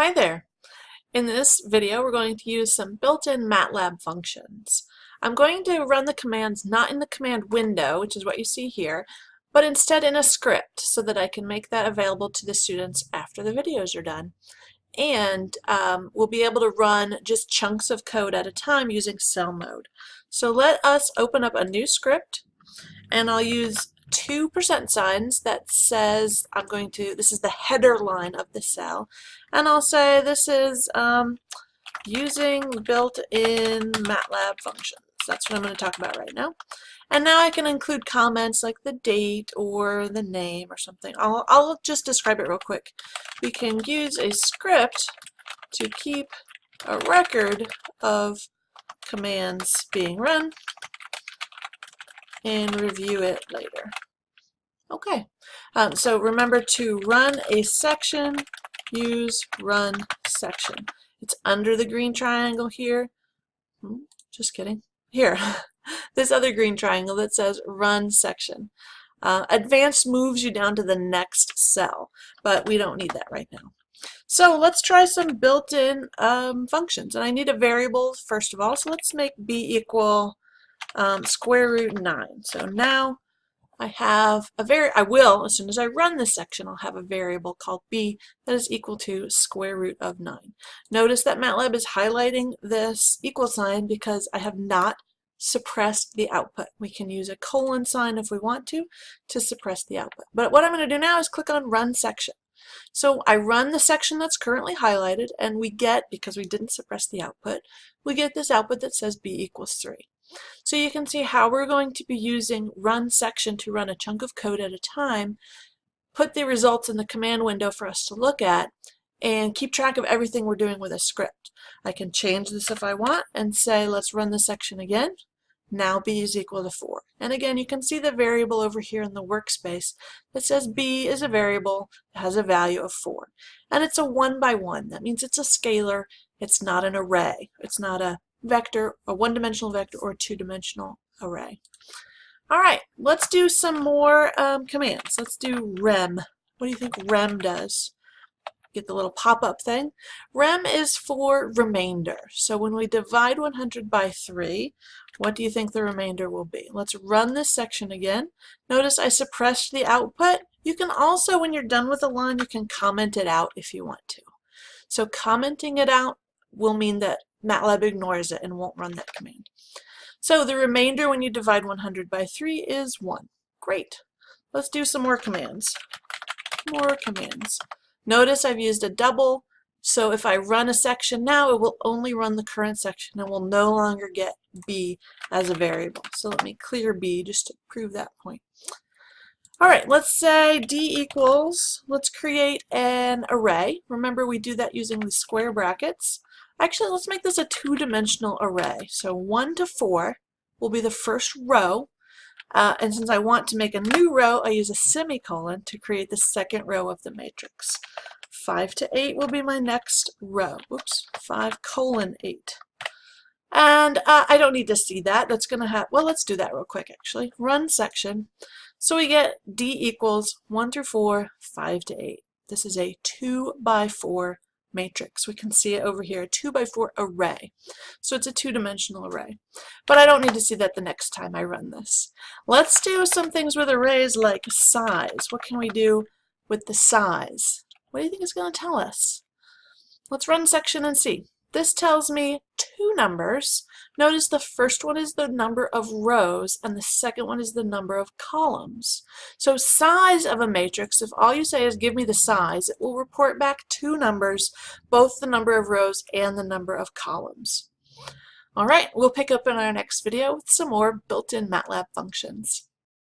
Hi there. In this video, we're going to use some built-in MATLAB functions. I'm going to run the commands not in the command window, which is what you see here, but instead in a script so that I can make that available to the students after the videos are done. And we'll be able to run just chunks of code at a time using cell mode. So let us open up a new script, and I'll use 2% signs that says this is the header line of the cell, and I'll say this is using built-in MATLAB functions. That's what I'm going to talk about right now. And now I can include comments like the date or the name or something. I'll just describe it real quick. We can use a script to keep a record of commands being run and review it later. Okay, so remember to run a section, use run section. It's under the green triangle here. Just kidding. Here, this other green triangle that says run section. Advanced moves you down to the next cell, but we don't need that right now. So let's try some built-in functions. And I need a variable first of all, so let's make b equal square root 9. So now I have as soon as I run this section, I'll have a variable called b that is equal to square root of 9. Notice that MATLAB is highlighting this equal sign because I have not suppressed the output. We can use a colon sign if we want to suppress the output. But what I'm going to do now is click on run section. So I run the section that's currently highlighted, and we get, because we didn't suppress the output, we get this output that says b equals 3. So you can see how we're going to be using run section to run a chunk of code at a time, put the results in the command window for us to look at, and keep track of everything we're doing with a script. I can change this if I want and say let's run the section again. Now b is equal to 4. And again, you can see the variable over here in the workspace that says b is a variable that has a value of 4. And it's a 1 by 1. That means it's a scalar. It's not an array. It's not a vector, a one-dimensional vector, or a two-dimensional array. All right, let's do some more commands. Let's do rem. What do you think rem does? Get the little pop-up thing. Rem is for remainder. So when we divide 100 by 3, what do you think the remainder will be? Let's run this section again. Notice I suppressed the output. You can also, when you're done with a line, you can comment it out if you want to. So commenting it out will mean that MATLAB ignores it and won't run that command. So the remainder when you divide 100 by 3 is 1. Great. Let's do some more commands. More commands. Notice I've used a double, so if I run a section now, it will only run the current section and will no longer get b as a variable. So let me clear b just to prove that point. All right, let's say d equals, let's create an array. Remember, we do that using the square brackets. Actually, let's make this a two-dimensional array. So 1 to 4 will be the first row. And since I want to make a new row, I use a semicolon to create the second row of the matrix. 5 to 8 will be my next row. Oops, 5 colon 8. And I don't need to see that. That's going to have, well, let's do that real quick, actually. Run section. So we get d equals 1 through 4, 5 to 8. This is a 2 by 4 matrix. We can see it over here, a 2 by 4 array. So it's a two-dimensional array. But I don't need to see that the next time I run this. Let's do some things with arrays like size. What can we do with the size? What do you think it's going to tell us? Let's run section and see. This tells me two numbers. Notice the first one is the number of rows and the second one is the number of columns. So size of a matrix, if all you say is give me the size, it will report back two numbers, both the number of rows and the number of columns. All right, we'll pick up in our next video with some more built-in MATLAB functions.